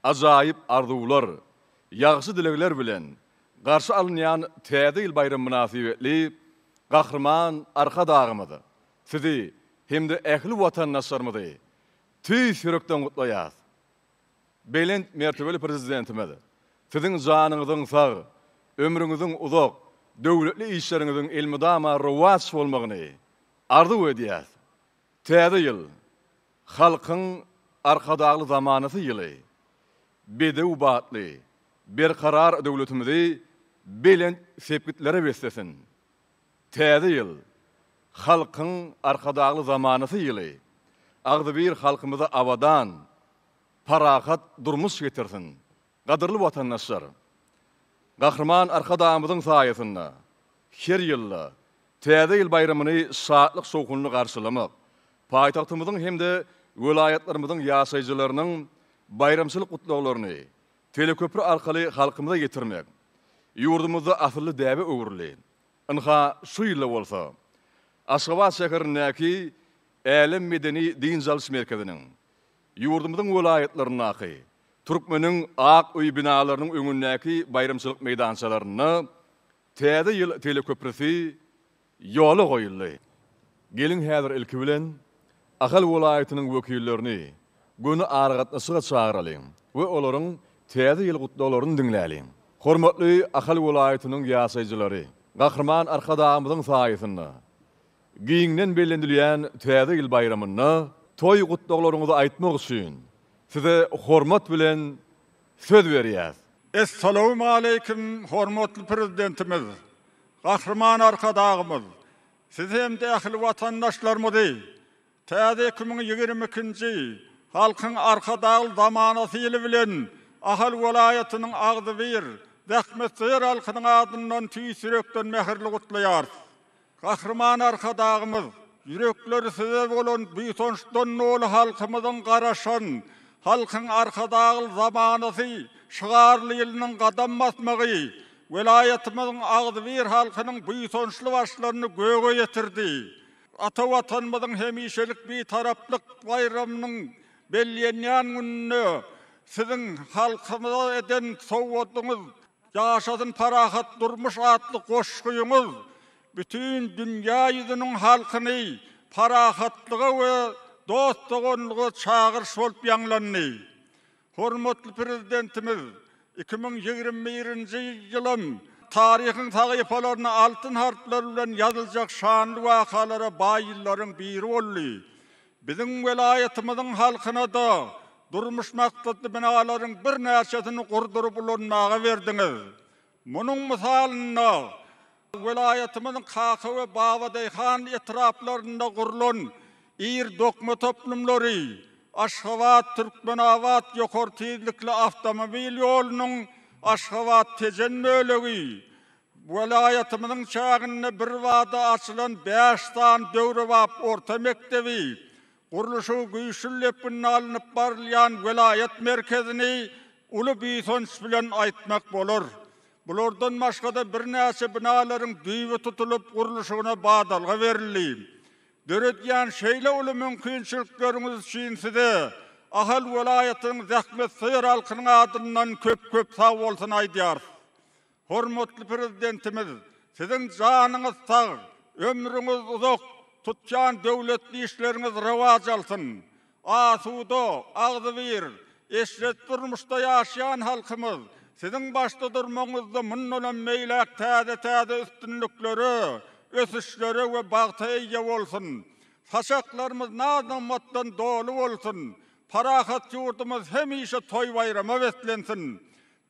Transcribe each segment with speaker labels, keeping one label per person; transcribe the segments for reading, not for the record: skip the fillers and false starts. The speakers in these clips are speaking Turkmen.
Speaker 1: ajaýyp arzuwlar, ýagşy dilekler bilen garşy alynýan täze ýyl bayramy münasibetli gahrman arka dağymydy. Sizi hemde ähli watandaşlarymyzy tüý sürekden gutlaýar. Belent mertebeli prezidentimiz, sizin janyňyzyň sag, ömrüňiziň uzak, döwletli işleriňiziň elmydama rowat bolmagyny arzu edýär. Täze ýyl halkyň arkadagly zamanysy ýyly. Bedew batly, berkarar döwletimizi belent sepkitlere beslesin. Täze ýyl halkyň arkadagly zamanysy ýyly. Agdy bir halkymyza awadan parahat durmuş getirsin. Gadyrly watandaşlar, gahrman arkadağımyzyň saýasynda her ýylda täze ýyl bayramyny şadlyk sokunly garşylamak, paýtagtymyzyň hemde welaýatlarymyzyň ýaşaýjylarynyň bayramçylyk gutlawlaryny teleköprü arkaly halkymyza getirmek, ýurdumyzda asly däbi öwürli. Inha şu ýylla bolsa, Aşgabat şäherindäki Älim Medeni Din Jalş Merkeziniň ýurdumyzyň welaýatlaryna Türkmeniň ak uý binalarynyň öňündäki bayramçylyk meýdançalaryna täze ýyl teleköprüsi ýoly goýuldy. Gelin häzir ilki bilen Ahal welaýatynyň wekillerini göni aragatnasyga çağıralım we olaryň täze ýyl gutlawlaryny dinläliň. Hormatly Ahal welaýatynyň ýaşaýjylary, gahrman arkadağymyzyň saýasynda giňden belendilýän täze ýyl bayramyny toy gutlawlaryňyzy aýtmak üçin size hormat bilen söz berýär.
Speaker 2: Assalamu alaykum hormatly prezidentimiz, gahrman arkadağymyz, siz hem de ähli watandaşlarymyzy täze 2022-nji halkyň arkadagy zamanasy ýyly bilen Ahal welaýatynyň Agdybyr, Dähmetçiler halkynyň adyndan tüý sürekden mähirli gutlaýar. Gahrman arkadağymyz, yürekleri size bolan büýtonçdan noly halkymyzyň garaşan, halkyň arkadagy zamanasy şygarly ýylynyň gadam basmagy, welaýatymyzyň Agdybyr halkynyň büýtonçly başlaryny göge ýetirdi. Ata watanymyzyň hemişelik bir taraplyk bayramynyň bellenýän gününe sizin halkymyza eden sowgatyňyz, ýaşadyn parahat durmuş atly goşguýyňyz bütün dünýä ýüzüniň halkyny parahatlyga we dostlugyna çağırş bolup ýanglandy. Hormatly prezidentimiz, 2021-nji ýylym tarihiň sahypalaryna altyn harflar bilen ýazyljak şanly wakalara baý ýyllaryň biri boldy. Biziň welaýatymyzyň halkyna da durmuş maksatly binalaryň bir näçesini gurdurup ulanyna berdiňiz. Munyň misalyna welaýatymyzyň Kaka we Babadaýhan etraplarynda gurulan ir dokma toplumlary, Aşgabat Türkmenawat ýokary tezlikli avtomobil ýolunyň Aşgabat Tejen bölegi, welaýatymyzyň çagyna bir wada açylan 5 tan döwrebap orta mektebi, guruluşy güýçlüp alınıp barylýan welaýat merkezini uly büýtonç bilen aýtmak bolar. Bulardan başga da bir näçe binalaryň düýbi tutulup guruluşyna badalga berildi. Döredýän şeýle uly mümkinçilikleriniz üçin size Ahal welaýatynyň Dähmetçiler halkynyň adyndan köp sag bolsun aýdýar. Hormatly prezidentimiz, siziň janyňyz sag, ömrüňiz uzak, tutýan döwletli işleriňiz rewaj alsyn. Asuda, Agdybyr, eşret durmuşda ýaşaýan halkymyz siziň başda durmaňyzda munnolan meýlek täze üstünlikleri, ösüşleri we bagta eýe bolsun. Haşaklarymyz nazamatdan dolu bolsun. Parahat ýurdumyz hemişe toy bayrama beslensin.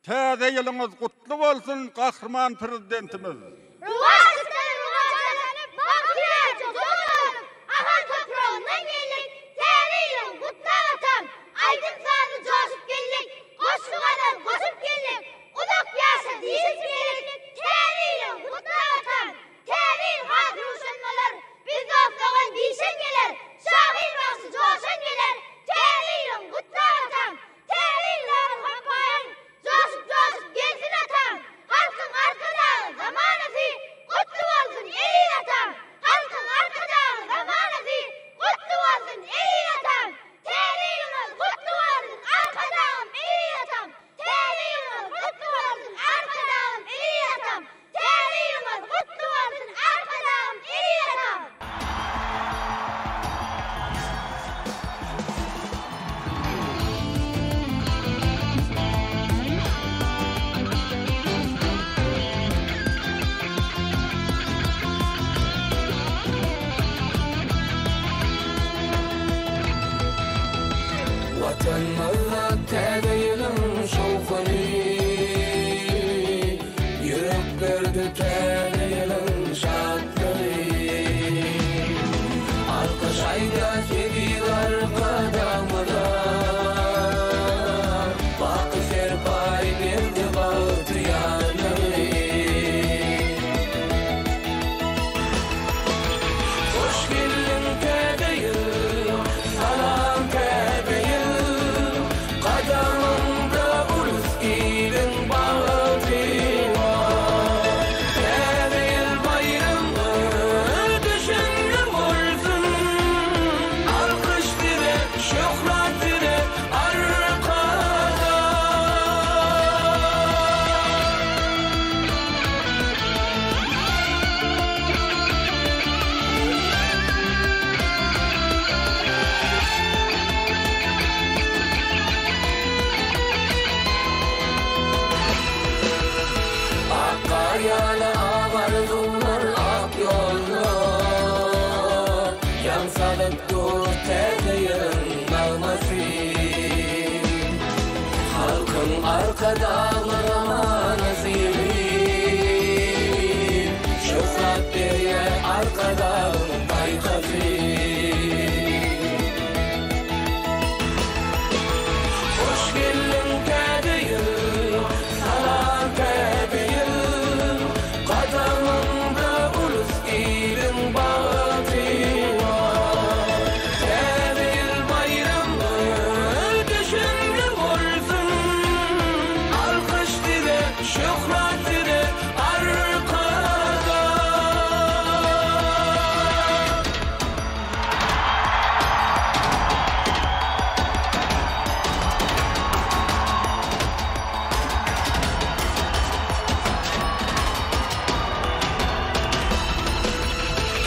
Speaker 2: Täze ýylyňyz gutly bolsun, gahrman prezidentimiz.
Speaker 3: Ahal toprağından geldik, täze ýyl gutly atam. Aydın sazı coşup geldik, goşlugadan goşup geldik. Uzak ýaşa diýip geldik, täze ýyl gutly atam. Täze ýyl hatry uşanmalar, biz dostlagan diýişen geler. Şahyr bagşy joşan geler, täze ýyl gutly atam. Täze ýyl hampaýan, joşup gelsin atam. Halkyň arkadagy zamanasy
Speaker 4: arka dağlar aman azim. Şöhret beye arka dağlar baykafir. Hoş geldin kediyin, salam kediyin. Kadamında ulus ilin batı var. Kedil bayramı düşünlü olsun. Alkış dile, şöhret dile arkada.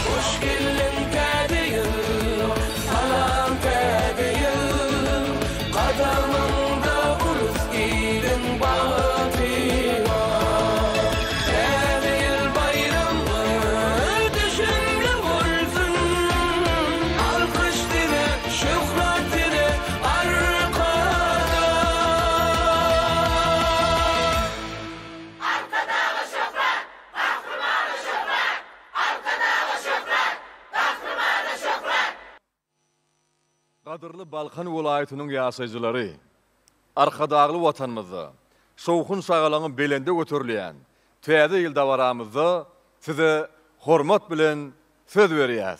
Speaker 4: Hoş geldin kediyin, salam kediyin. Kadamında ulus ilin batı var. Kedil bayramı düşünlü olsun. Alkış dile, şöhret dile arkada.
Speaker 1: Qadırlı Balkan vilayetinin ýaşaýjylary, arkadagly watanymyzda, şowkun sagalanı belende götürilýän täze ýyl dawaramyzda size hormat bilen söz berýäs.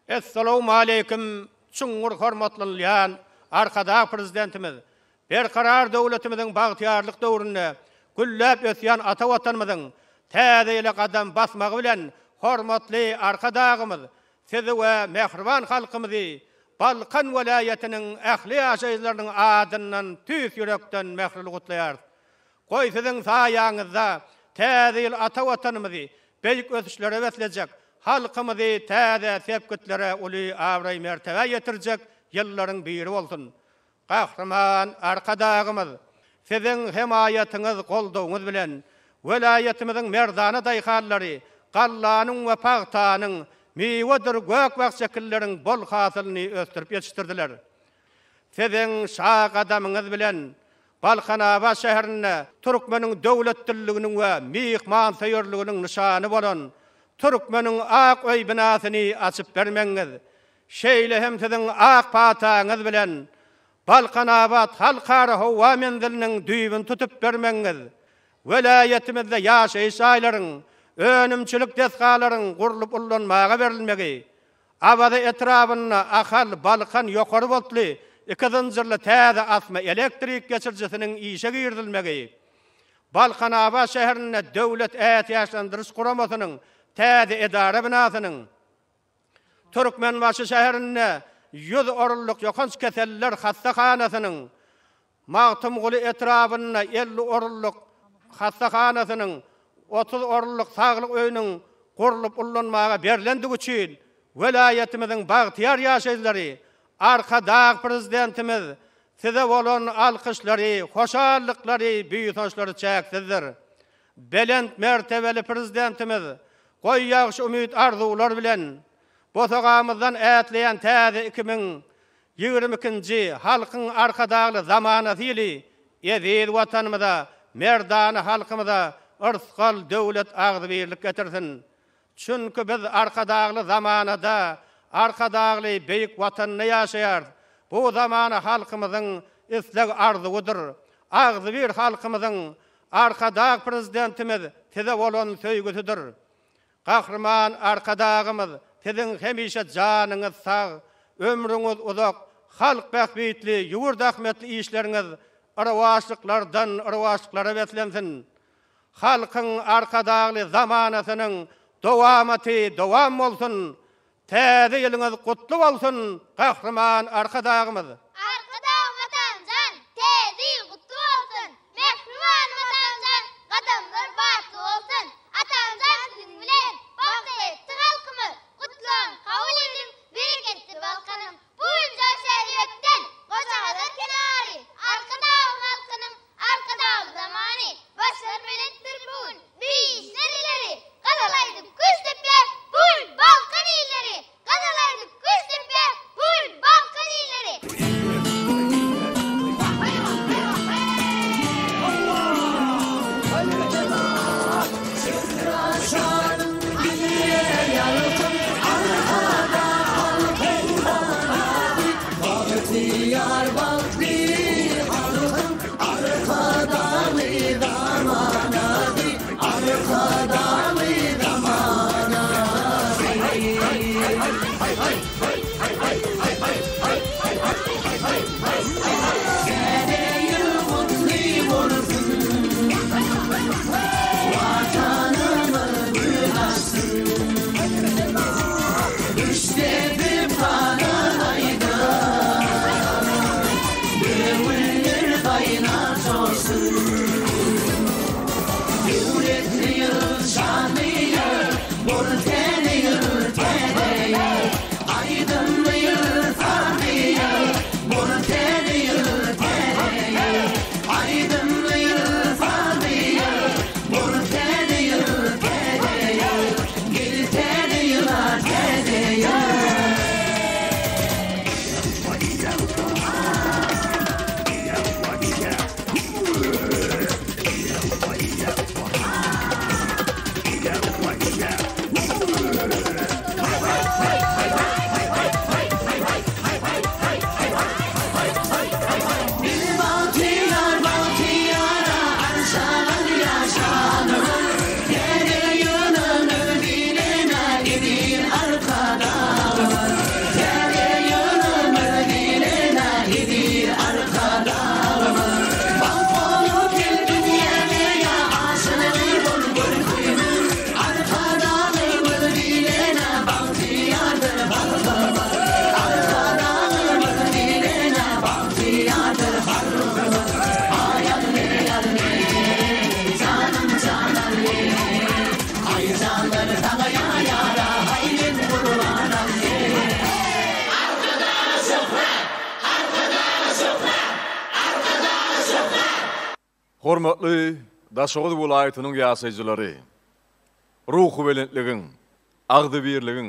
Speaker 5: Assalamu alaykum, çuňur hormatlanýan arkada prezidentimiz, berkarar döwletimiziň bagtyarlyk döwründe gülläp ösýän ata watanymyzyň täze ýyla gadam basmagy bilen hormatly arkadagymyz, sizi we mehriban halkymyzy Balkan vilayetiniň ähli ýaşaýjylarynyň adyndan tüýs ýürekden mehrilik gutlaýar. Goý siziň saýaňyzda täze ýyl ata watanymyzy beýik ösüşlere wesleýek, halkymyzy täze sepketlere uly awray mertebe ýetirjek ýyllaryň biri bolsun. Gahrman arkadagymyz, siziň himayatyňyz, goldawyňyz bilen vilayetimiziň merdana daýhallary, gallanyň we pagtanyň miwadır gökbak şekillerin bol hasylyny östürip ýetişdirdiler. Siziň şaq adamyňyz bilen Balkanaba şäherine Türkmeniň döwletdiliginiň we mihman saýarlyginiň nişany bolan Türkmeniň ak öý binasyny açyp bermeňiz. Şeýle hem siziň ak pataňyz bilen Balkanaba halkara howa mendiliniň düýbini tutup bermeňiz. Vilayetimizde ýaşaýyş aýlaryň önümçilik deskalaryň gurulup ullanmaga berilmegi, abada etrabyna ahal Balkan ýokary boltly iki zynjyrly täze asma elektrik geçirjisiniň işe girdilmegi, Balkanaba şäherine döwlet ätýaşlandyryş guramasynyň täze edara binasynyň, Türkmenbaşy şäherine 100 orullyk ýokanç keseller hastahanasynyň, Magtumguly etrabyna 50 orullyk hastahanasynyň 30 orullyk saglyk öýüniň gurulup ullanmaga berilendigi üçin vilayetimiziň bagtyar ýaşaýjylary, arkadag prezidentimiz size bolan alkyşlary, hoşallyklary, büýütoşlary çäksizdir. Belent mertebeli prezidentimiz goý ýagşy ümit arzuwlar bilen botagamyzdan ätleýän täze 2022-nji halkyň arkadagly zamanasy ýyly ýezid watanymyza, merdany halkymyza ırskal döwlet agzybirlik getirsin. Çünki biz arkadagly zamanada, arkadagly beýik watanyny ýaşaýar. Bu zamana halkymyzyň isleg arzuwydyr. Agzybyr halkymyzyň arkadag prezidentimiz size bolan söýgüsidir. Gahrman arkadagymyz, siziň hemişe janyňyz sag, ömrüňiz uzak, halk bähbitli, ýurt ahmetli işleriňiz arwaşlyklardan arwaşlyklara weslensin. Halkyň arkadagly zamanasynyň dowamaty dowam bolsun. Täze ýylyňyz gutly bolsun. Gahrman arkadagymyz.
Speaker 3: Arkadag vatanjan, täze ýyl gutly bolsun. Mehriban vatanjan, gadamlar batly bolsun. Atanjan siziň bilen bagty halkymyz gutlan kabul edip bereketli Balkanym. Buýunja şäherden Goşagadan kenary, arkadag halkynyň arkadag zamany başlar belentdir bugün. Beýişler ileri, gadalaydy köştepe, bugün Balkan illeri. Gadalaydy köştepe, bugün Balkan illeri.
Speaker 1: Hormatly Daşoğuz vilayatynyň ýaşaýjylary, ruhy belentligiň, agdy birligiň,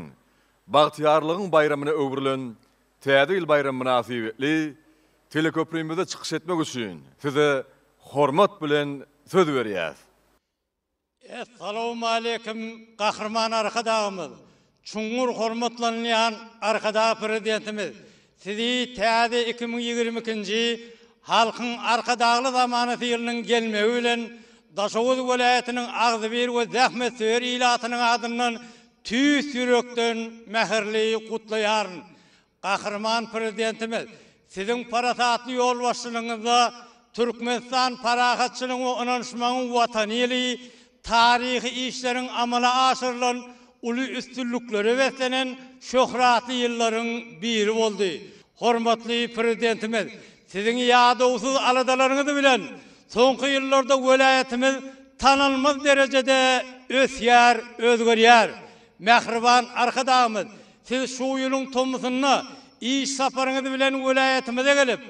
Speaker 1: bagtyarlygyň bayramyna öwrülen täze ýyl bayram münasibetli teleköprüýümizde çykyş etmek üçin size hormat bilen söz berýär.
Speaker 5: Assalamu alaykum gahrman arkadaşymyz. Çuňur hormatlanýan arkadaş prezidentimiz. Sizi täze 2022-nji halkyň arkadagly zamanaty ýylynyň gelmegi bilen Daşoğuz vilayatynyň Agzybir we Zähmet Söýer ilatynyň adyndan tüýs ýürekden mähirli gutlaýaryn. Gahrman prezidentimiz, siziň parasatly ýol başçylygyňyzda Türkmenistan parahatçylygyň we ynanşmagyň watany ýyly tarihi işleriň amala aşyrylan uly üstünlükleri beslenen şöhratly ýyllaryň biri boldy. Hormatly prezidentimiz, siziň ýadawsuz aladalaryňyzy bilen soňky ýyllarda vilayatymyz tanynmaz derejede ösýär, özgerýär. Mähriban arkadaşymyz, siz şu ýylyň tomysyny iş saparyňyz bilen vilayatymyza gelip,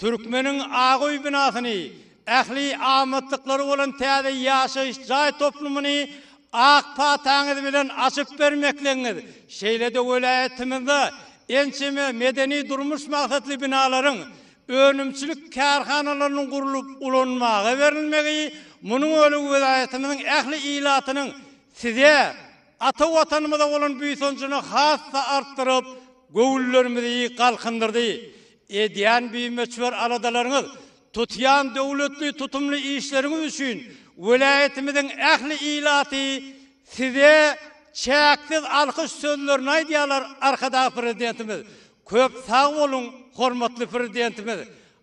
Speaker 5: Türkmeniň Agoý binasyny, ähli amatlyklary bolan täze ýaşaýyş jaý toplumyny ak pataňyz bilen açyp bermekleňiz. Şeýlede vilayatymyzda ençeme medeni durmuş maksatly binalaryň önümçilik kärhanalarynyň gurulyp ulanmagy berilmegi, munyň öle vilayatymyzyň ähli ilatynyň size ata watanymyza bolan büýsünçini hassa artdyryp, göwüllerimizi galkındyrdy. Edýän büýmeçber aladalaryňyz tutýan döwletli tutumly işleriňiz üçin vilayatymyzyň ähli ilaty size çäksiz alkyş sözlerini aýdýarlar arkadaş prezidentimiz. Köp sag bolun hormatly prezidentimiz,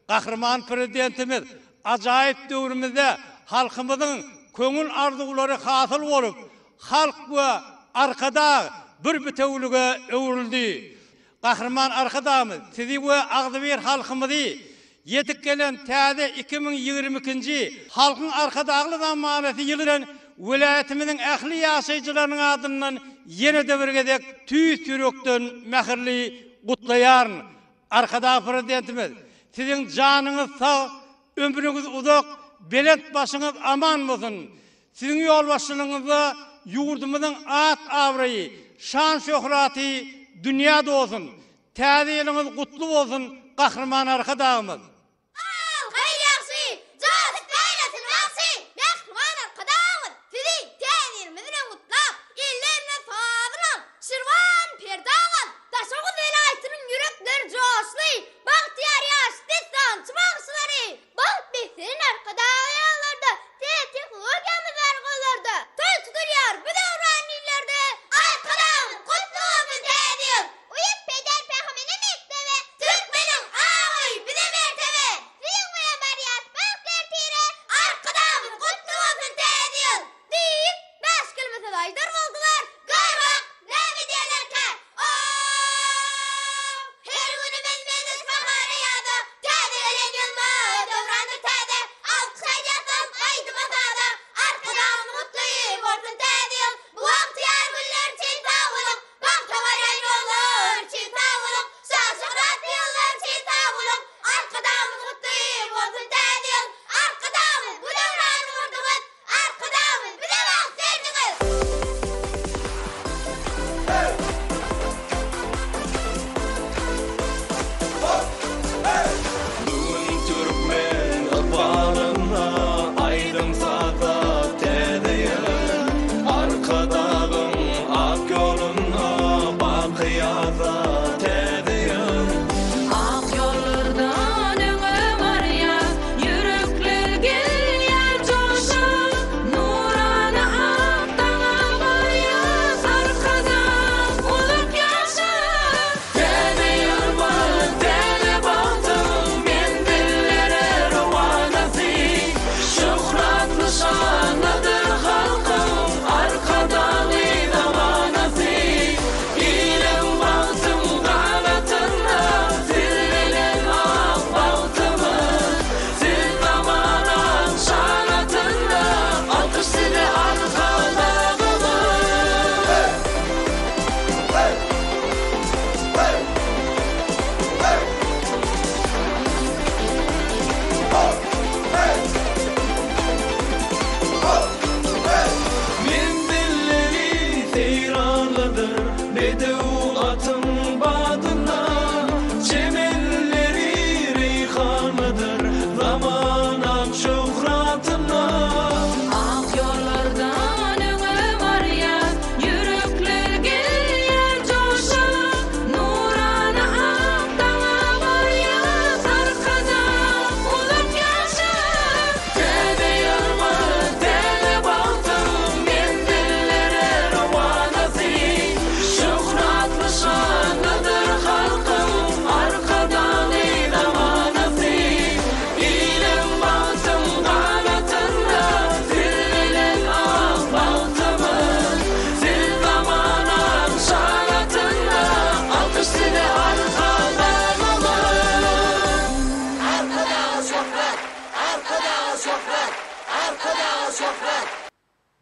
Speaker 5: gahrman prezidentimiz. Ajaýyp döwrümizde halkymyzyň köňül arzulary hasyl bolup, halk we arkada bir bitewlige öwrüldi. Gahrman arkadaşymyz, sizi we Agzybir halkymyzy ýetip gelen täze 2022-nji halkyň arkadagly zamanaty ýylynyň vilayatymyzyň ähli ýaşaýjylarynyň adyndan ýene-de bir gezek tüýs ýürekden mähirli gutlaýaryn. Arkadaş prezidentimiz, siziň janyňyz sag, ömrüňiz uzak, belent başyňyz aman bolsun. Siziň ýol başçylygyňyzda ýurdumyzyň at awraýy, şan şöhraty dünýäde bolsun. Täze ýylyňyz gutly bolsun, gahrman arkadaşymyz.
Speaker 3: Uyup peder pehmene mektebe, Türkmenin ağoy bir de mertebe.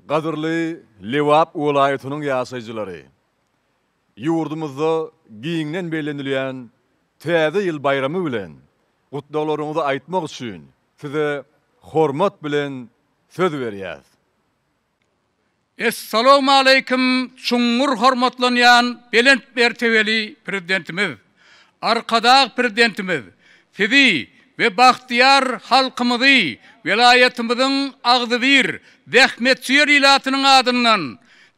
Speaker 1: Gadırly Lewap welaýatynyň ýaşaýjylary. Ýurdumyzda giňden bellenilýän täze ýyl bayramy bilen gutlalaryňyzy aýtmak üçin size hormat bilen söz berýär.
Speaker 6: Assalamu alaykum şuňur hormatlanýan Belent mertebeli prezidentimiz, arkadag prezidentimiz, sizi ve Bahtiýar halkymyzy vilayatymyzyň Agzybir Zähmetçiýer ilatynyň adyndan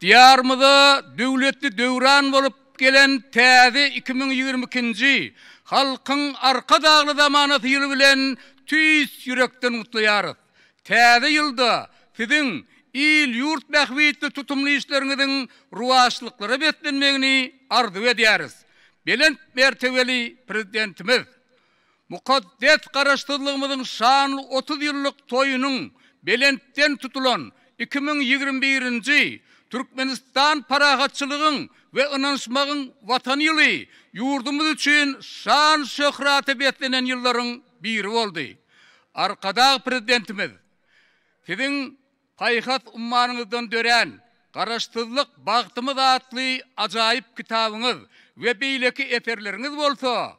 Speaker 6: diýarymyza döwletli döwran bolup gelen täze 2022-nji halkyň arka dagly zamanaty ýyly bilen tüýs ýürekden gutlaýarys. Täze ýylda siziň il yurt mähwitli tutumly işleriňiziň ruwaçlyklary betlenmegini arzu edýäris. Belent mertebeli prezidentimiz, mukaddes garaşdyrlygymyzyň şanly 30 ýyllyk toýunyň Belentden tutulan 2021-nji Türkmenistan paragatçylygyň we ynanşmagyň watan ýyly ýurdumyz üçin şan şöhraty betlenen ýyllaryň biri boldy. Arkadag prezidentimiz, siziň paýhat ummanyňyzdan dören garaşdyrlyk bagtymyz atly ajaýyp kitabyňyz we beýleki eserleriňiz bolsa,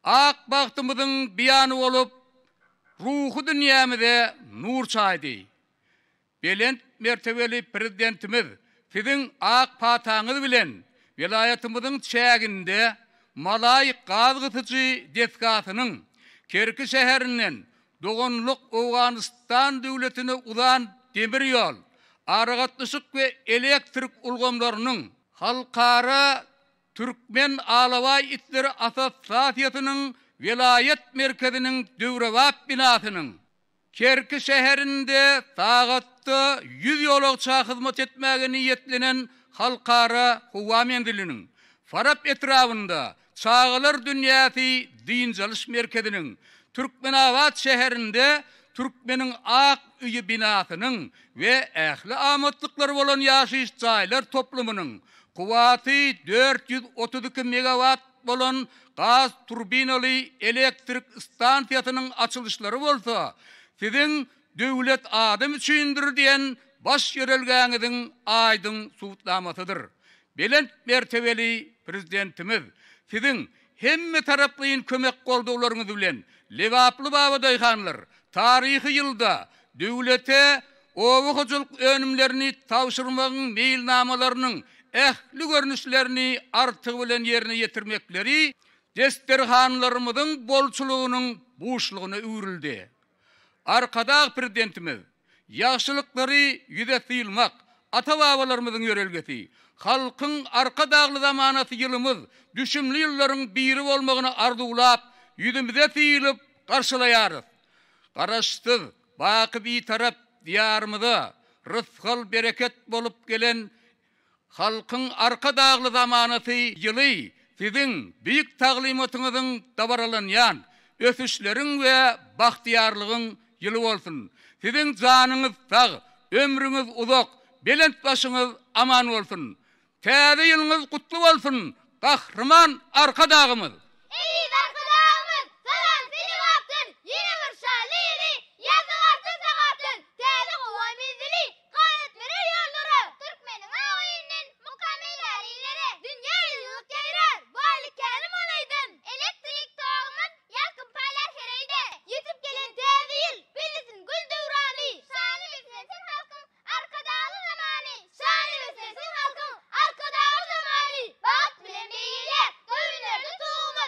Speaker 6: ak bagtymyzyň biýany bolup ruhu dünýämize nur çaýdy. Belent mertebeli prezidentimiz, siziň ak pataňyz bilen vilayatymyzyň çäginde Malay gazgytyjy deskatynyň Kerki şäherinden dogonluk Awganistan döwletine uzan demir ýol, aragatlyşyk we elektrik ulgamlarynyň halkara Türkmen Alaway itleri asosiýasynyň vilayet merkeziniň döwrewap binasynyň Kerki şäherinde tagatda 100 ýolagça hyzmat etmäge niýetlenen halkara howa mendiliniň Farap etrafynda Çağalar Dünýäsi Diýinçaliş merkeziniň Türkmenawat şäherinde Türkmeniň ak üýi binasynyň we ähli amatlyklary bolan ýaşaýyş jaýlar toplumynyň kuwaty 432 megawatt bolan gaz turbinaly elektrik stansiýasynyň açylyşlary bolsa, siziň döwlet adam üçindir diýen baş ýörelgäňiziň aýdyň suwutlamasydyr. Belent mertebeli prezidentimiz, siziň hemme taraplyň kömek golduglaryňyz bilen Lewaply baba daýhanlar tarihi ýylda döwlete owagyjylyk önümlerini tawşyrmagyň meýilnamalarynyň ähli görnüşlerini artygy bilen ýerine ýetirmekleri desterhanlarymyzyň bolçulugynyň boşlugyna öwrildi. Arkadag prezidentimiz, ýaşylyklary ýüze syýylmak, ata-babalarymyzyň ýörelgesi, halkyň arka dagly zamanaty ýylymyz düşümli ýyllaryň biri bolmagyny arzulap, ýüzümize syýylyp garşylaýarys. Garaşdyr, baky bir tarap diýarymyza rızgal bereket bolup gelen halkyň arka dagly zamanaty ýyly siziň büyük taglimatyňyzyň dabaralanýan ösüşleriň we bahtiýarlygyň ýyly bolsun. Siziň janyňyz sag, ömrüňiz uzak, belent başyňyz aman bolsun. Täze ýylyňyz gutly bolsun. Gahrman arka dagymyz.
Speaker 3: Ey arka dagymyz, salam seni wagtyn, ýene bir şanly ýyly, ýazygartyn sagatyn, täze gowa menzili, gaýat beren ýollary, Türkmeniň aýynyň mukammal ýerleri, dünýä ýylyk ýaýrar, baýly kälim alaýdyn, elektrik togymyz ýakyn paýlar hereyde, ýetip gelen täze ýyl, bilisin gül döwrany, şany besesin halkyň arka dagly zamany, şany besesin halkyň arka dagly zamany, bat bilen beýle, döwlerde tuğma.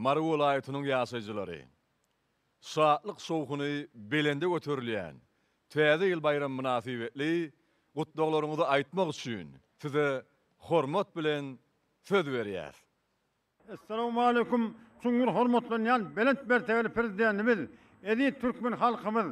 Speaker 1: Marı welaýatynyň ýaşaýjylary saatlyk sowguny belende göterilýän täze ýyl bayramy münasibetli gutdaglaryňyzy aýtmak üçin size hormat bilen söz berýär.
Speaker 7: Assalamu alaykum. Şuňur hormatlanýan belent mertebeli prezidentimiz, edi türkmen halkymyz,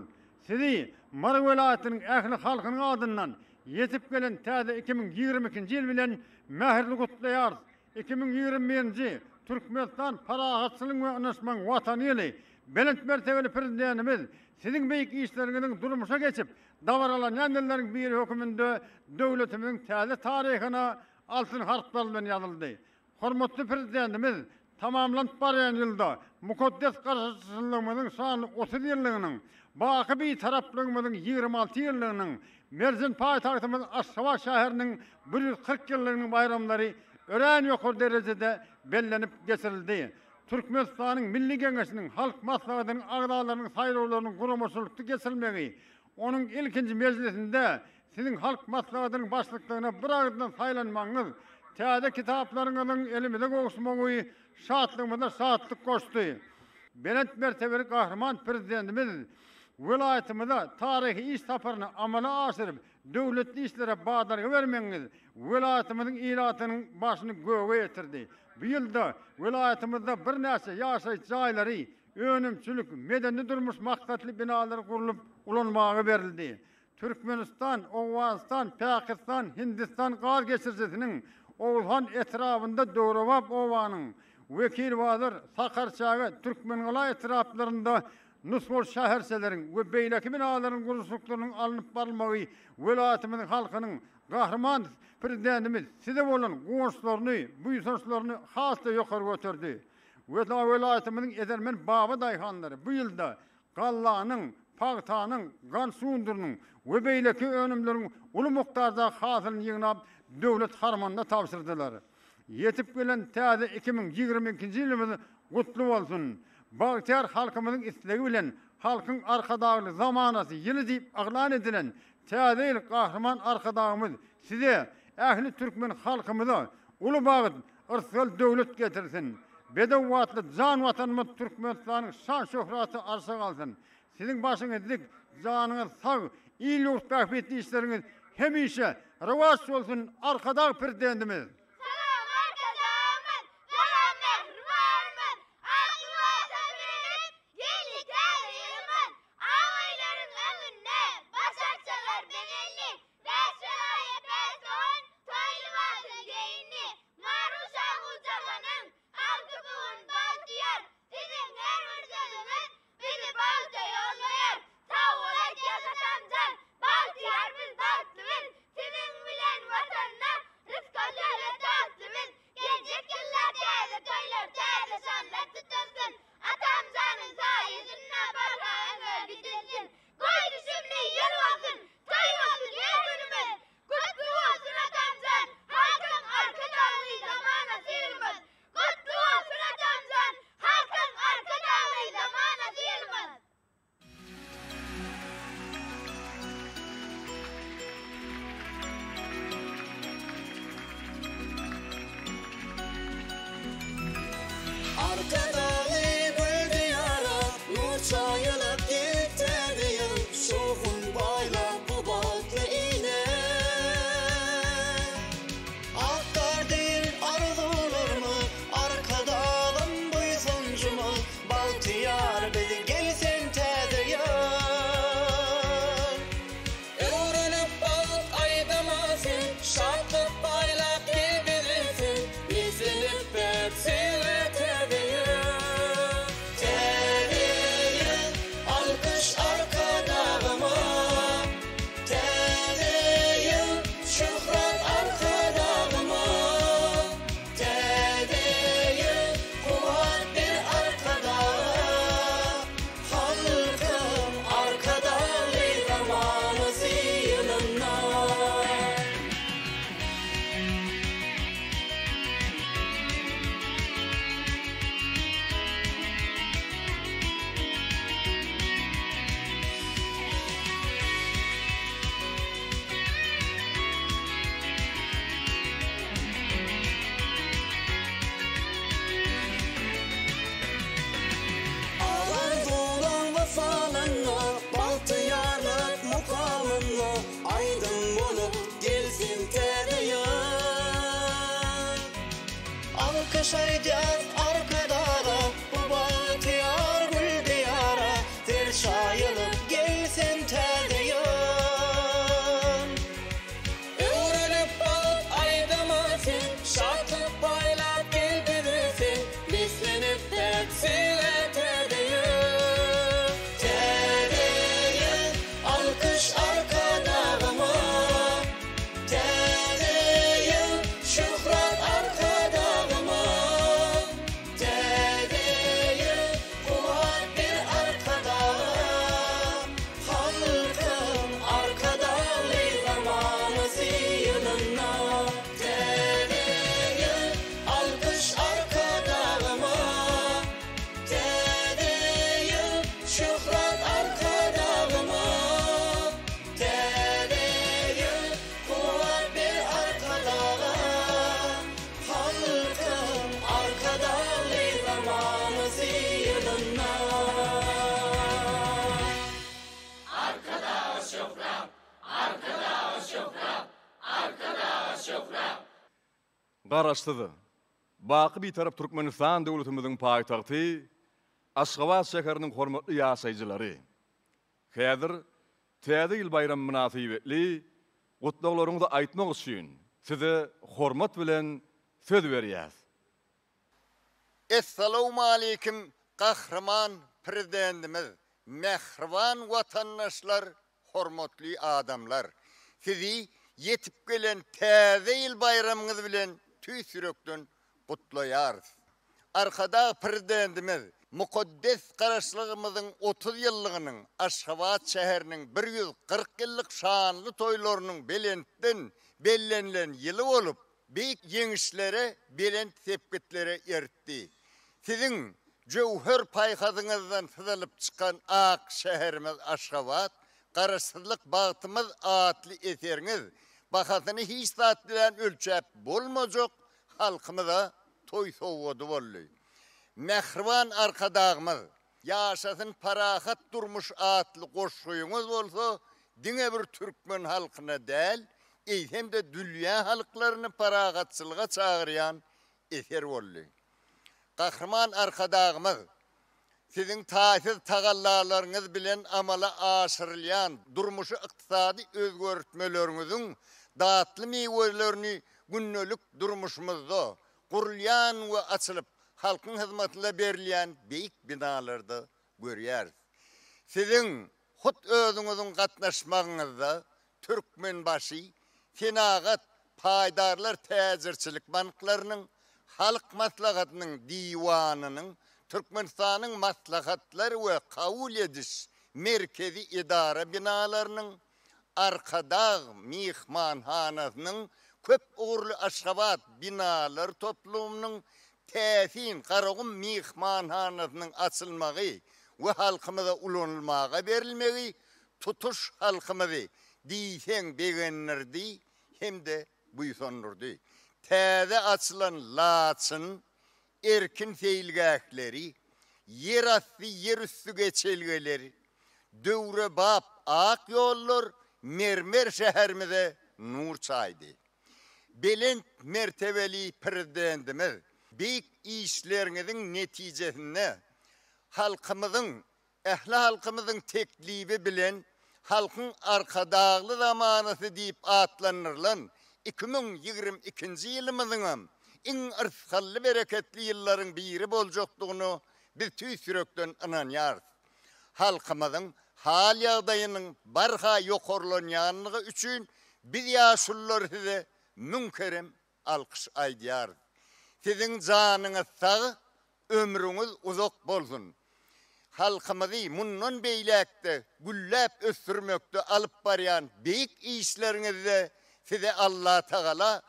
Speaker 7: sizi Marı welaýatynyň ähli halkynyň adyndan yetip gelen täze 2022-nji ýyl bilen mähirli gutlaýar. 2021-nji Türkmenistan parahatçylyk we anlaşmaň watan ýyly belent mertebeli prezidentimiz siziň beýik işleriňiziň durmuşa geçip dawaralan ýanylary bir höküminde döwletimiziň täze taryhyna altyn harflar bilen ýazyldy. Hormatly prezidentimiz tamamlanıp barýan ýylda mukaddes garşylygymyzyň sany 30 ýyllygynyň, baky bir taraplygymyzyň 26 ýyllygynyň, Mersin paýtagtymyz Aşgabat şäheriniň 140 ýyllygynyň bayramlary ören ýokary derejede bellenip geçirildi. Türkmenistanyň Milli Geňeşiniň halk maslahatynyň agdalarynyň saýrowlarynyň guramaçylykda geçirilmegi, onuň ilkinji mejlisinde siziň halk maslahatynyň başlyklygyna bir agdan saýlanmaňyz täze kitaplaryňyzyň elimize gowuşmagy şatlygymyza şatlyk goşdy. Belent mertebeli gahrman prezidentimiz welaýatymyza taryhy iş saparyny amala aşyryp döwletli işlere badarga bermeňiz welaýatymyzyň ýylatynyň başyny göwe ýetirdi. Bu ýylda welaýatymyzda bir näçe ýaşaýyş jaýlary, önümçülük, medeni durmuş maksatly binalar gurulyp ulanmagy berildi. Türkmenistan, Owastan, Pakistan, Hindistan gar geçirjisiniň Oğuzhan etrafında Döwrewap owanyň wekil wazyr Sakarçaga Türkmenlay etraflarında Nusmur şäherseleriň we beýleki binalaryň gurulşyklarynyň alınıp barylmagy welaýatymyzyň halkynyň gahrman prezidentimiz size bolan goňşlaryny, buýsaşlaryny hasda ýokary götürdi. Welaýatymyzyň edermen baba daýhanlary bu ýylda Gallanyň, Pagtanyň, Gansuundurynyň we beýleki önümleriň uly mukdarda hasylyny ýygnap döwlet harmanynda tapşyrdylar. Yetip gelen täze 2022-nji ýylymyz gutly bolsun. Bagtyar halkymyzyň istlegi bilen halkyň arkadagy zamanasy ýyly diýip aglan edilen täze ýyl gahrman arkadagymyz size ähli türkmen halkymyza uly bagyt ırsal döwlet getirsin. Bedewatly jan watanymyz Türkmenistanyň şan şöhraty arşa galsyn. Siziň başyňyzdyk janyňyz sag, ýyly pähbetli işleriňiz hemişe rewaç bolsun arkadag prezidentimiz.
Speaker 8: yaşayacağız arkadağa, bu bahtiyar gül diyara, der şayılıp gelsin terdeyin. Öğrenip bak aydamasın, şartlık baylap gel bilirsin, beslenip de sile terdeyin. Terdeyin, alkış arkadağıma, terdeyin, şöhret arkadağıma, terdeyin, kuvvet bir arkadağa, halkın arkadağı zamanı ziyinina. Terdeyin, alkış arkadağıma, terdeyin, şöhret arkadağıma, terdeyin, kuvvet bir arkadağa, halkın arkadağı zamanı ziyinina.
Speaker 1: Garaşdydy. Baky bir tarap Türkmenistan döwletimiziň paýtagty Aşgabat şäheriniň hormatly ýaşaýjylary. Häzir täze ýyl bayram münasibetli gutlaklaryňyzy aýtmak üçin size hormat bilen söz berýär.
Speaker 9: Assalamu alaykum kahraman prezidentimiz, mehriban vatandaşlar, hormatly adamlar. Sizi yetip gelen täze ýyl bayramyňyz bilen tüýsürekden gutlaýarys. Arkada prezidentimiz mukaddes garaşlygymyzyň 30 ýyllygynyň Aşgabat şäheriniň 140 ýyllyk şanly toýlarynyň belentden bellenilen ýyly bolup, beýik ýeňişlere, belent sepketlere eritdi. Sizin jowher paýhazyňyzdan syzylyp çykan ak şäherimiz Aşgabat, garaşsyzlyk bagtymyz atly eseriňiz bahasyny hiç zat bilen ölçäp bolmajak, halkymyza toý sowgady boldy. Mehriban arkadağımız, yaşasın parahat durmuş atlı goşgoýuňyz bolsa, diňe bir Türkmen halkyna däl, hem de dünýä halklaryny parahatçylyga çagyrýan eser boldy. Kahraman arkadağımız, sizin taýsız tagallalaryňyz bilen amala aşyrylýan durmuşy ykdysady özgörtmeleriňiziň datly mewelerini günnölük durmuşymyzda gurulýan we açylyp halkyň hyzmatynda berilýän beýik binalarda görýär. Sizin hut özüňiziň gatnaşmagyňyzda Türkmenbaşy, Senagat, Paýdarlar täzirçilik banklarynyň, Halk maslahatynyň diwanynyň, Türkmenistanyň maslahatlar we kabul ediş merkezi idara binalarynyň, Arkadağ mihmanhanasynyň, köp uğurlu Aşgabat binalar toplumynyň täsin Garagum mihmanhanasynyň açylmagy we halkymyza ulanylmaga berilmegi tutuş halkymyzy diýsen begenlerdi hem de buýsandyrdy. Täze açylan Laçyn, erkin feýilgäkleri, yer asty yer üstü geçelgeleri, Döwrebap ak ýollar mermer şäherimize nur çaýdy. Belent mertebeli prezidentimiz beýik işleriňiziň netijesinde halkymyzyň, ähli halkymyzyň teklibi bilen halkyň arkadagly zamanysy diýip atlanyrlan 2022-nji ýylymyzyň iň ırsgally bereketli ýyllaryň biri boljakdygyny biz tüýsürekden inanýarys. Halkymyzyň hal ýagdaýynyň barha ýokarlanýanlygy üçin biz ýaşullar size münkerem alkyş aýdýar. Siziň janyňyz sag, ömrüňiz uzak bolsun. Halkymyzy mundan beýlekde gülläp ösürmekde alyp barýan beýik işleriňizde size Allah Taala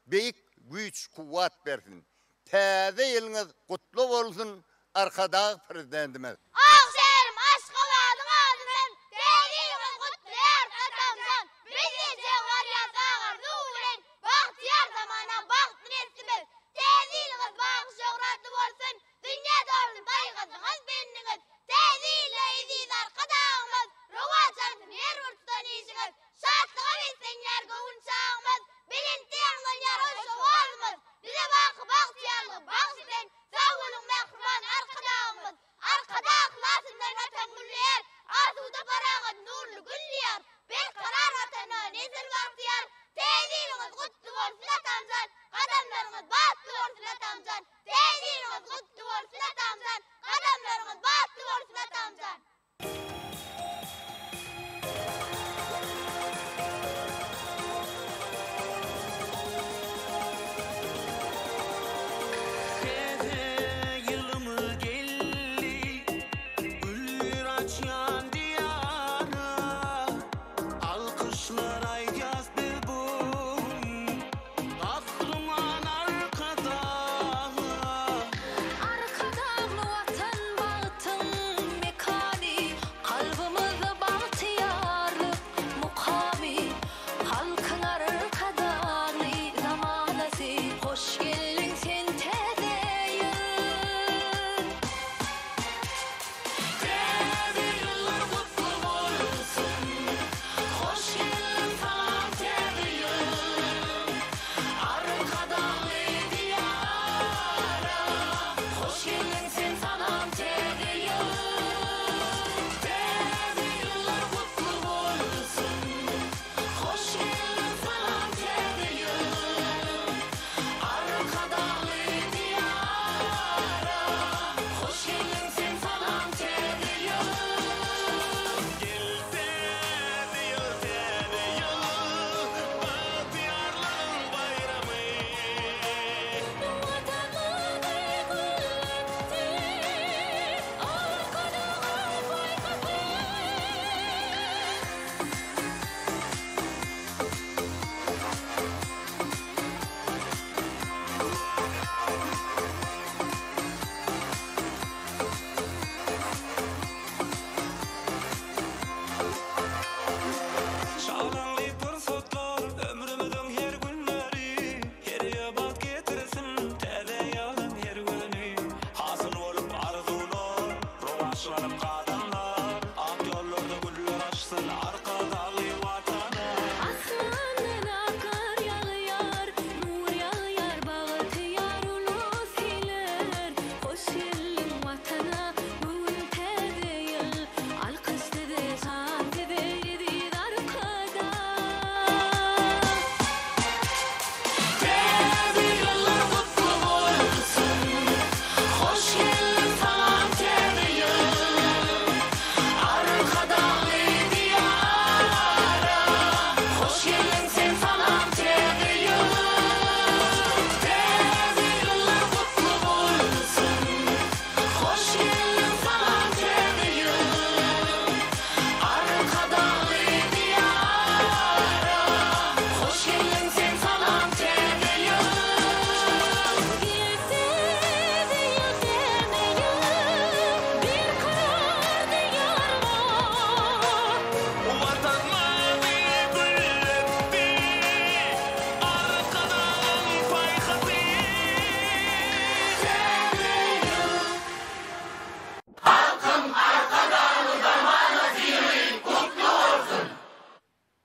Speaker 9: beýik güýç kuwat bersin. Täze ýylyňyz gutly bolsun arkada prezidentimiz.
Speaker 3: Akşerim Aşgabatyň adydan täze ýylyň gutlar atamdan bizi var ýazagyrdy bilen bahtiyar zamana baht biletimiz. Täze ýylyňyz bagy şöhratly bolsun. Dünýä döwründe baýgadyňyz benniňiz. Täze ýyly iziz arkadagymyz. Rowajan her urtdan işiňiz. Şatlyga betsenler gowun çağymyz. Bilen teňler ýaraşy bolmaz. Bize baky bahtiyarlyk, bagy
Speaker 10: başlanıp qadamlar ak yollarda güller açsın arkadağı vatana
Speaker 11: Asmandan akar yağyar nur yağyar bağıtıyar ulus hiler hoş geldin vatana bugün terde yıl alkış dedi saat dedi arkada terde yıllar mutlu olsun hoş geldin falan terde yıl arkada diyara hoş geldin sen falan terde yıl terde yıllar mutlu olsun hoş geldin falan terde yıl arkada diyara hoş geldin sen falan terde yıl bir karar diyarma
Speaker 10: Vatan mavi gülletti arkadan payhati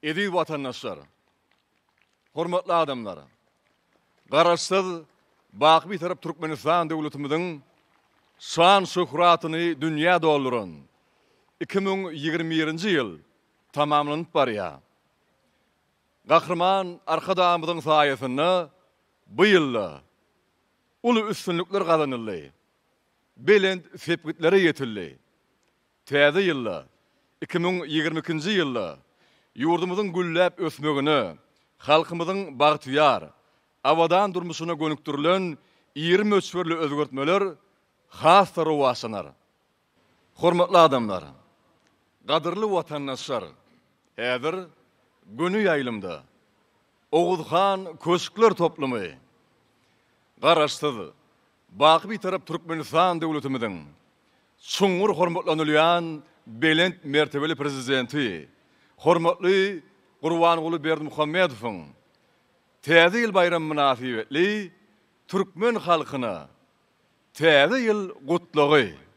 Speaker 1: Edi vatandaşlar, hormatly adamlar, garaşsyz baqy bir tarap Türkmenistan döwletimizin şan şöhratyny dünýä dolduran 2021-nji ýyl tamamlanyp barýar. Gahrman arkadamyzyň saýasynda bu ýylda uly üstünlikler gazanyldy. Belend sepgitleri ýetildi. Täze ýylda 2022-nji ýylda yurdumyzyň gülläp ösmegine, halkymyzyň bagtyar, awadan durmuşyna gönüktirilen 20 ölçberli özgertmeler has tarwasanar. Hormatly adamlar, gadyrly watandaşlar, häzir günü ýaýlymda Oğuzhan Köşkler toplumy garaşsyz baqy bir tarap Türkmenistan döwletimiziň çuňur hormatlanylýan belend mertebeli prezidenti hormatly Gurbanuly Berdimuhammedowyň täze ýyl bayram münasibetli Türkmen halkyna täze ýyl gutlugy.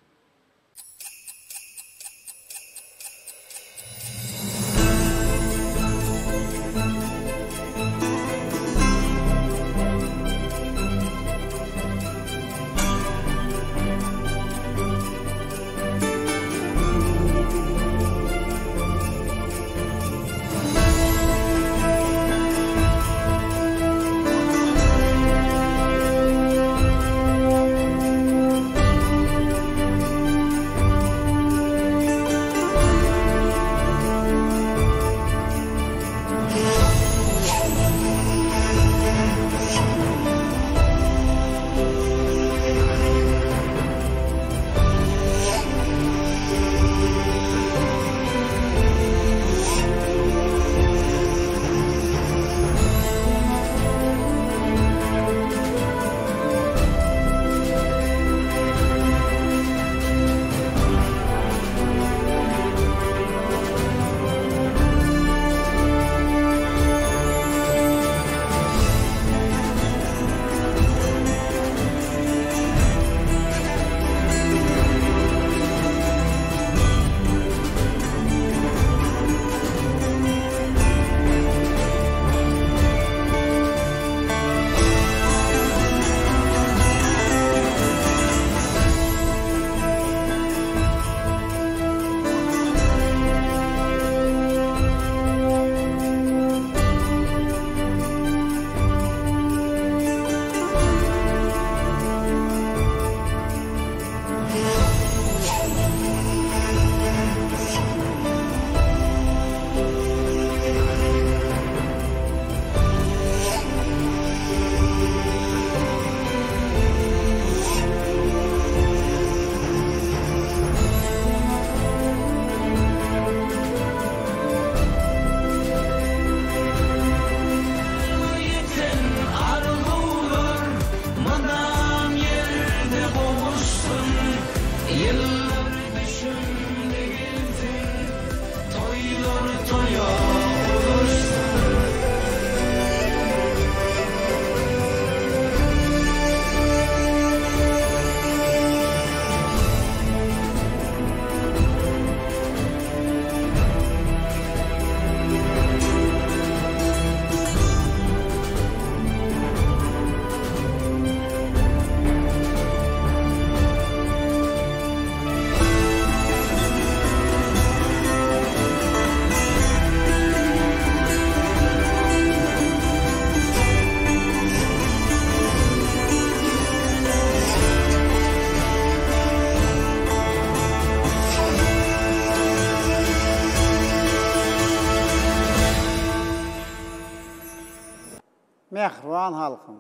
Speaker 12: Mehriban halkım,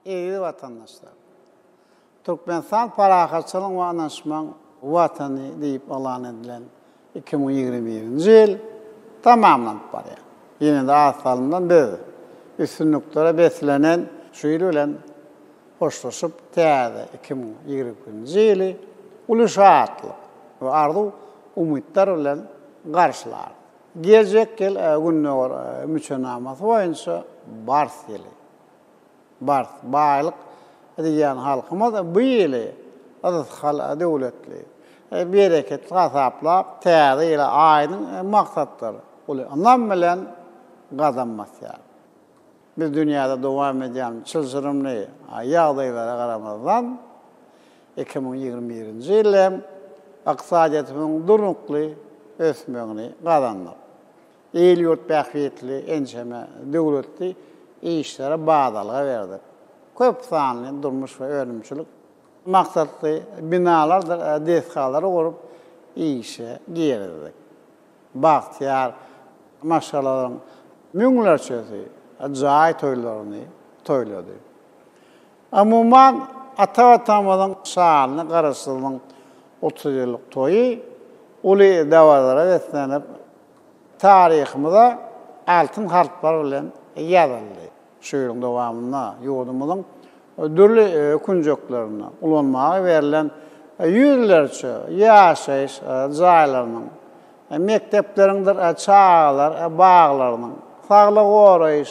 Speaker 12: eýdi vatandaşlar. Türkmenistan parakatçylyk we anlaşmaň watany diýip alan edilen 2021-nji ýyl tamamlanıp barýar. Ýene-de asalyndan beri üstünliklere beslenen şu ýyl bilen hoşlaşyp täze 2021-nji ýyly ulusatlyk we arzu umytlar bilen garşylar. Gelecek ýyl günler müçenamasy boýunça bars ýyly. Bars baýlyk diýen halkymyz bu ýyly azhal döwletli bereketli gasaplap täze ýyla aýdyň maksatları ulu anlam bilen gazanmasýar. Biz dünýäde dowam edýän çylşyrymly ýagdaýlara garamazdan 2021-nji ýylda aqsajatynyň durukly ösmegini gazandyk. El-ýurt bähwetli ençeme döwletli işlere bağdalyga berdik. Köp sanly durmuş we önümçilik maksatly binalar desgalary gurup işe girdik. Bagtyar maşalaryň müňlerçesi jaý toýlaryny toýlady. Amman ata-batamyzyň şanyny garaşdyrylan 30 ýyllyk toýy uly dawalara beslenip taryhymyza altyn harplar bilen ýazyldy. Şu ýylyň dowamynda ýurdumyzyň dürli kunjoklaryna ulanmaga berilen ýüzlerçe ýaşaýyş jaýlarynyň mektepleriňdir, çağlar, baglarynyň saglyk goraýyş,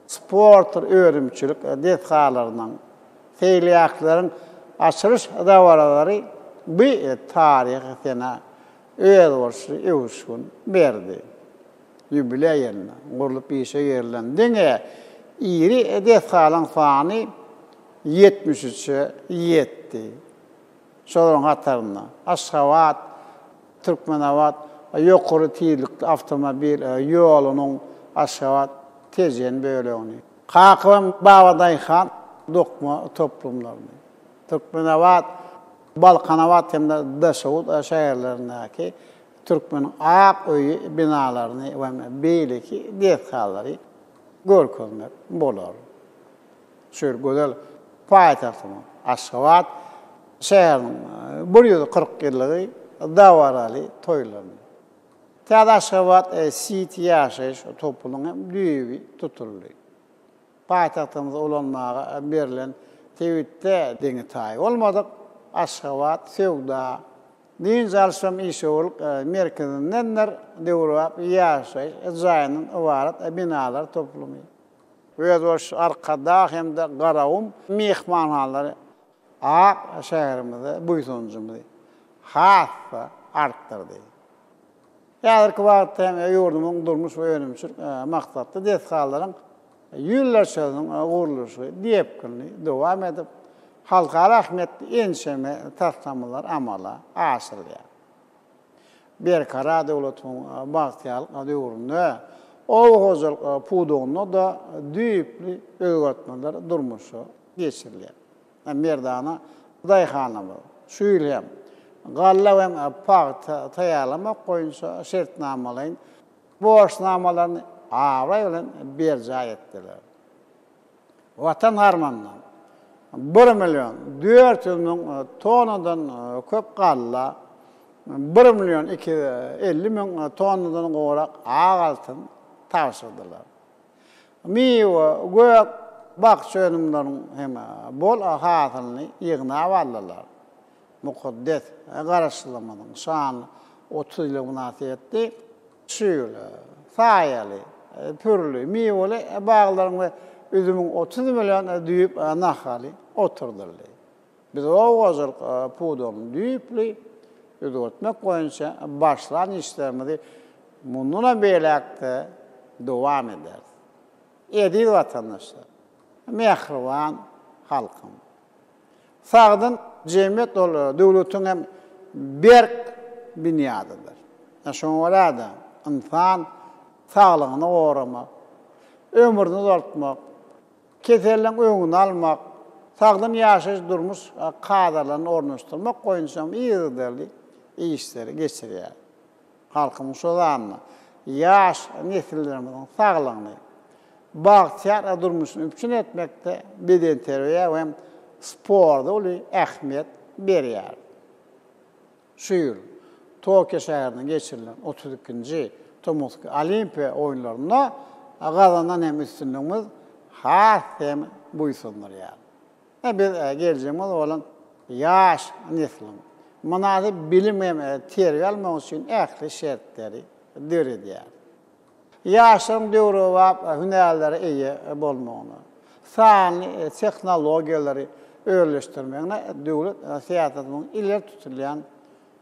Speaker 12: sport, öwrümçilik detgalarynyň feýliýaklaryň açylyş dawaralary bu taryhyna öýerwurşy ewşgun berdi. Jubileýine gurulyp işe gerilen diňe iri detgalan sany 73-e ýetdi. Şolaryň hatarynda Aşgabat, Türkmenawat, ýokary tiýlikli awtomobil ýolunyň Aşgabat tejen bölegini. Kakym Babadyhan dokma toplumlaryny. Türkmenawat, Balkanawat hemde Daşawut şäherlerindäki Türkmen ak öýü binalaryny we beýleki detgalary görkezmek bolar. Şol gözel paýtagtyň Aşgabat şäheriniň 140 ýylligi dawaraly toýlary. Täze Aşgabat sit ýaşaýyş toplumyň düýbi tutuldy. Paýtagtymyza ulanmaga berilen tewitde deňe taý bolmadyk. Aşgabat Sewda Din Zalşam İşoğluq merkezindenler döwrap ýaşaýyş jaýynyň ibarat binalar toplumy. Öýdüş arkada hemde garawum mehmanhanlary ak şäherimizde buýsunjymy hassa artdyrdy. Ýa-da wagtda ýurdumyň durmuş we önümçilik maksatly desgalaryň ýüllerçeň guruluşy diýipkini dowam edip halkara rahmetli enşeme taslamlar amala aşyrýar. Berkara döwletiň bagtyarlyk döwründe owgozlyk pudugyna da düýpli öwretmeler durmuşy geçirilýär. Merdana daýhanamy şu ýyl galla we paýt taýýarlamak goýunça şertnamalaryň boşnamalaryny awra bilen berjaý etdiler. Watan harmandan 1.400.000 tonadan köp galla 1.250.000 tonadan gorak ak altyn taşydylar. Miwe gök bakça önümlerin hem bol hasylyny ýygnap aldylar. Mukaddes garaşdyrmanyň şany 30 ýyl münasibetli şüýle saýaly türlü miweli baglaryň we üzümüň 30 milyon düýüp nahaly oturdurly. Biz owgazylyk pudum düýüpli ödetmek goýunça başlan işlerimizi mununa beýlekde dowam eder. Edil vatandaşlar, mehriban halkym. Sagdyn jemgyýet ol döwletiň hem berk binýadydyr. Şoňa da insan saglygyny goramak, ömrüni uzaltmak, keselliň öňüni almak, sagdyn ýaşaýyş durmuş kadarlaryny ornaşdyrmak goýunça ýygyderli işleri geçirýär. Halkymyň şolanyny, ýaş nesillerimiziň saglygyny bahtiyar durmuşunu üpçün etmekte beden terbiye ve sporda ulu ehmiyet berýär. Şuýur, Tokyo şäherinde geçirilen 32-nji Tomsk Olimpiya oýunlaryna gazanan hem üstünlüğümüz has hem buýsunlar. Biz geleceğimiz olan yaş neslin. Manazy bilim hem terbiye almak üçin ähli şertleri döredýär. Yaşam döwrü we hünärleri eýe bolmagyny, sany tehnologiýalary öýleşdirmegine döwlet siýasatynyň ileri tutulýan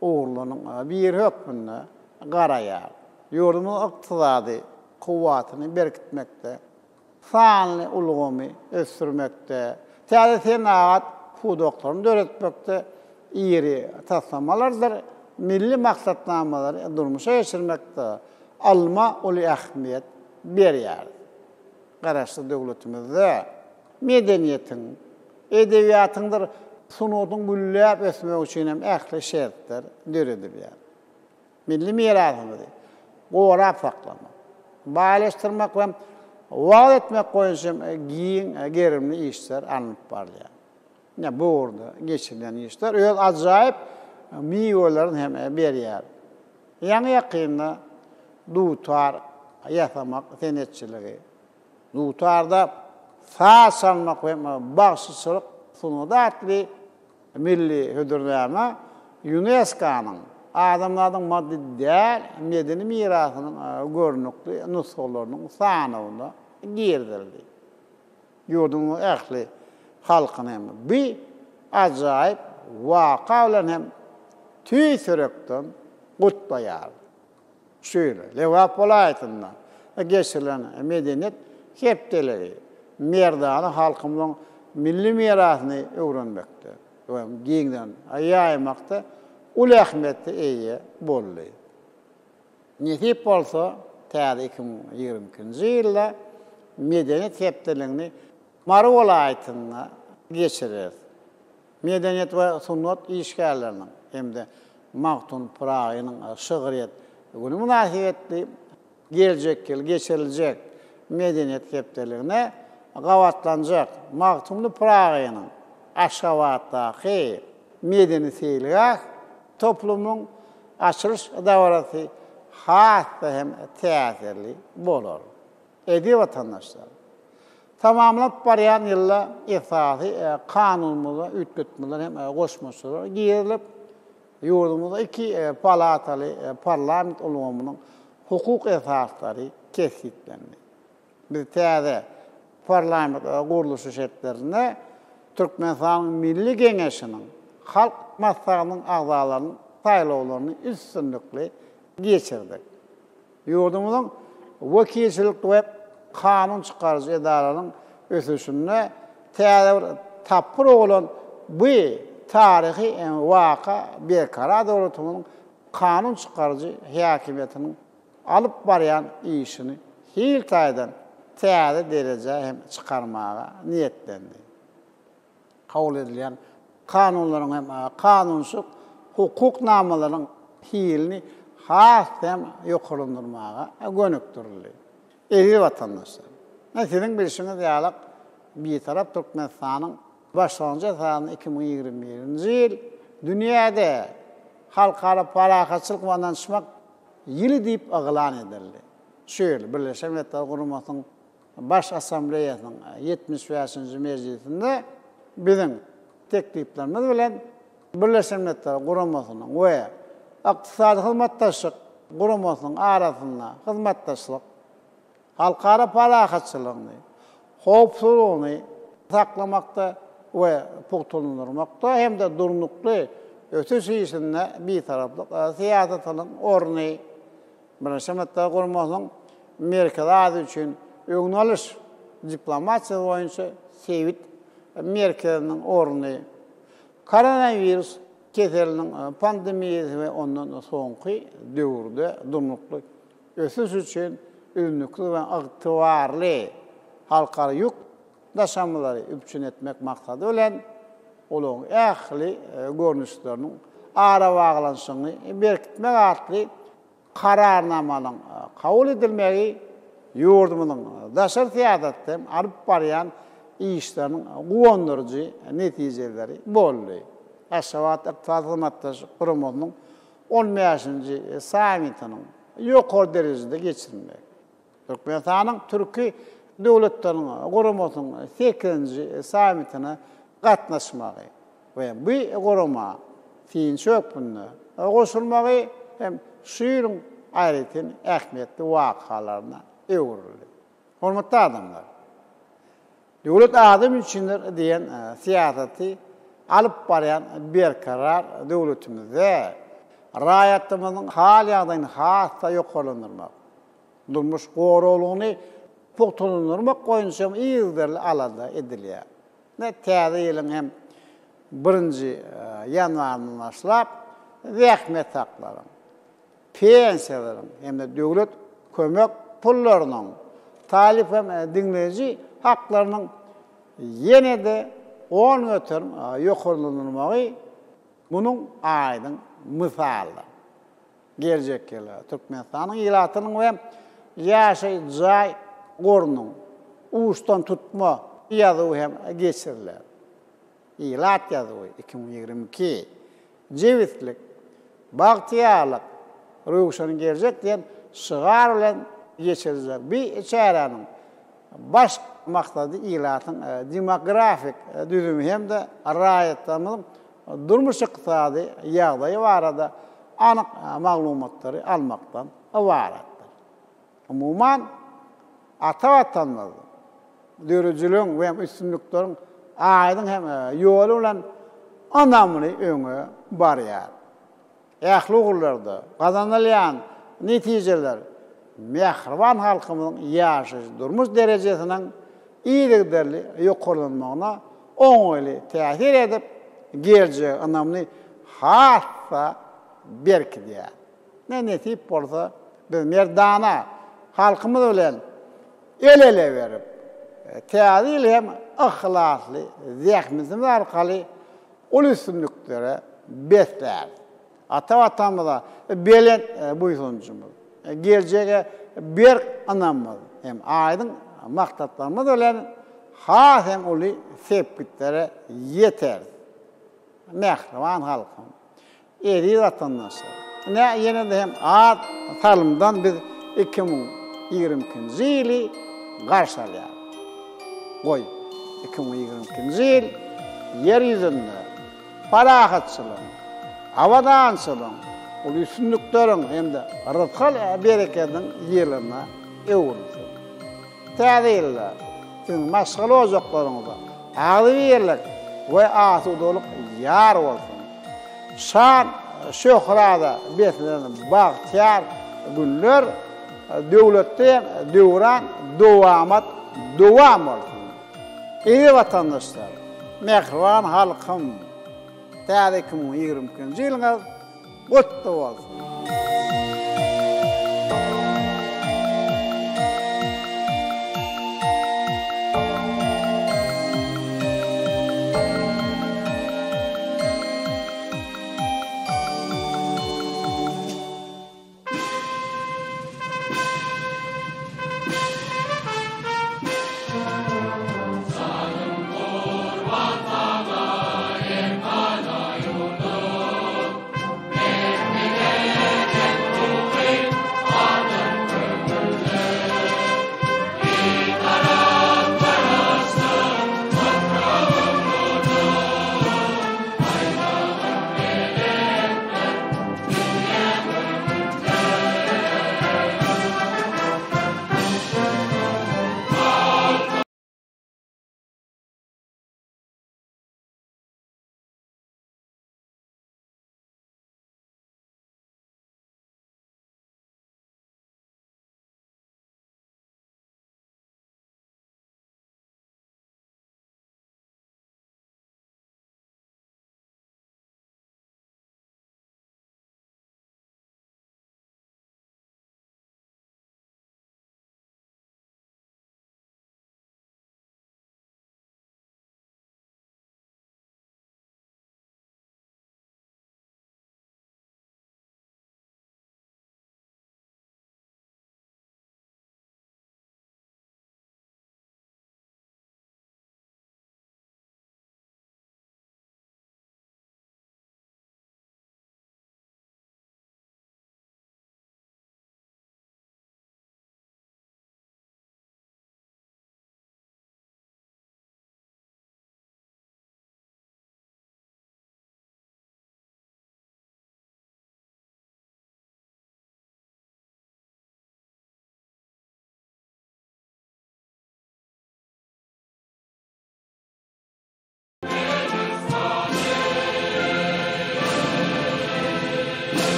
Speaker 12: uğurlunyň bir hökmüne garaýar. Ýurdumyň ykdysady kuwatyny berkitmekde, sany ulgumy ösürmekde, täze hudoklarını döretmekde iri taslamalardır. Milli maksatnamaları durmuşa geçirmekde. Alma ulu ähmiyet berýär. Garaşly döwletimizde medeniýetiň, edebiýatyňdyr sunudyň güllläp ösmek üçin hem ähli şertler döredilýär. Milli mirasymyzy gorap saklamak, baýlaşdyrmak we wagt etmek goýunçy giň gerimli işler alınıp barýar. Bu orada geçirilen işler öz ajaýyp miýwelerini hem berýär. Ýa-ni ýakynda dutar ýasamak senetçiligi, dutarda saz salmak we bagşyçylyk sunudatly milli hödürnäme UNESCO-nyň adamlaryň maddi däl medeni mirasynyň görnükli nusgalarynyň sanawyna girdildi. Ýurdumyň ähli halkyny hem bir ajaýyp waka bilen hem tüýsürekden gutlaýar. Şöyle, Lewap welaýatynda geçirilen medeniýet hepdeleri merdany halkymyň milli mirasyny öwrenmekde we giňden ýaýmakda ul ähmiýetli eýe boldy. Nesip bolsa, täze 2022-nji ýylda medeniýet hepdeligini Mary welaýatynda geçirir. Medeniýet we sunnat işgärleriniň hemde Magtun Pragynyň şygyryet güni münasibetli gelecek yıl geçirilecek medeniýet hepdeligine gawatlanjak Magtun Pragynyň Aşgabatdaky medeni seýilgah toplumyň açylyş dawarasy hatda hem täsirli bolar. Edi watandaşlar. Tamamlap barýan ýylda esasy kanunmyza ütgütmeler hem goşmaşylar girilip ýurdumyzda iki palataly parlament ulgamynyň hukuk esaslary kesitlendi. Biz täze parlament guruluşy şertlerine Türkmenistan Milli Geňeşiniň halk maslahatynyň agzalarynyň saýlawlaryny üstünlikli geçirdik. Ýurdumyzyň wekilçilik we kanun çykarjy edararynyň ösüşine täze tapyr bolan bu tarihi waka bekara döwletiniň kanun çykarjy häkimetiniň alyp barýan işini hiltaýdan täze derejä hem çykarmaga niýetlendi. Kabul edilen kanunlaryň hem kanunsyz hukuknamalaryň hilini has hem ýokarlandyrmaga gönükdirildi. Eri watandaşlar. Näsiň bilşiňiz ýalyk bir tarap Türkmenistanyň başlanjy esasy 2021-nji ýyl dünýäde halkara parahatçylyk we danışmak ýyly diýip aglan edildi. Şöyle Birleşen Milletler Guramasynyň baş assambleýasynyň 75-nji mejlisinde biziň tekliplerimiz bilen Birleşen Milletler Guramasynyň we ykdysady hyzmatdaşlyk Guramasynyň arasynda hyzmatdaşlyk halkara parahatçylygyny, howpsuzlygyny saklamakda we pogtolundurmakda hem de durnukly ötüş işinde bir taraplyk siýasatynyň orny Birleşen Milletler Guramasynyň merkezi ady üçin öňnaliş diplomatiýa boýunça Sewit merkeziniň orny koronavirus keseliniň pandemiýasy we ondan soňky döwürde durnukly ötüş üçin ünlükli ve ygtybarly halkara ýük daşamalary üpçün etmek maksady bilen olaň ähli görnüşleriniň ara baglanşygyny berkitmek atly kararnamanyň kabul edilmegi yurdumyň daşar tiýadatda alyp barýan işleriň gowandyrjy netijeleri boldy. Aşgabat Iqtisad Hyzmatdaşlyk Gurumunyň 15-nji sammitiniň ýokary derejede geçirilmek. Türkmenistanyň türki döwletleriň Gurumunyň 8-nji sammitine gatnaşmagy we bu guruma fiin çökpünde goşulmagy hem şuýuryň aýryten ähmiýetli wakalaryna öwrüldi. Hormatly adamlar, döwlet adam üçindir diýen siýasaty alyp barýan berkarar döwletimizde raýatymyzyň hal ýagdaýyny hassa ýokarlandyrmak, durmuş gorulugyny puktulandyrmak goýunça ýyldarly alada edilýär. Ne täze ýylyň hem 1-nji ýanwaryny başlap wähmet haklaryň, pensiýalaryň hem de döwlet kömek pullarynyň, talip hem dinleyici haklarynyň ýene-de 10 ötür ýokarlandyrmagy munyň aýdyň misaly. Geljek ýyly Türkmenistanyň ýylatynyň we ýaşaý jaý gornuň uçtan tutma ýazywy hem geçiriler. Ýylat ýazywy 2022 jewitlik, bagtyarlyk, röwşany geljek diýen şygar bilen geçirilýär. Bir çäranyň baş maksady ýylatyň demografik düzümi hem de raýatymyň durmuş ykdysady ýagdaýy barada anyk maglumatlary almakdan ibaretdir. Umuman ata watanymyz dörejiliň we üstünlikleriň aýdyň hem ýoly bilen anamly öňe barýar. Ähli ugullarda gazanylýan netijeler mehriban halkymyzyň ýaşaş durmuş derejesiniň iýiligderli ýokarlanmagyna oňaly täsir edip geljek anamly hassa berkidýär. Ne netip bolsa biz merdana halkymyz bilen ele berip täzil hem ahlasly zähmimiz arkaly ol üstünliklere besler. Ata watanymyza belen buýsunjymyz. Geljege bir anamyz hem aýdyň maksatlarymyz bilen has hem uly sepkitlere ýeter. Mehriban halkym, eri watandaşlar. Ne ýene-de hem ad salymdan biz 2022-nji ýyly garşalýar. Goý, 2022-nji ýyl yer ýüzünde parahatçylyk, awadançylyk, ol üstünlikleriň hem de rızkal bereketiň ýylyna öwrüldi. Täzeler, siň maşgal ojaklaryňyza agly berlik we asudalyk ýar bolsun. Şan şöhrada betlen bagtyar günler döwletde döwran dowamat dowam bolsun. Ey watandaşlar, mehriban halkym, täze 2022-nji ýylyňyz gutly bolsun.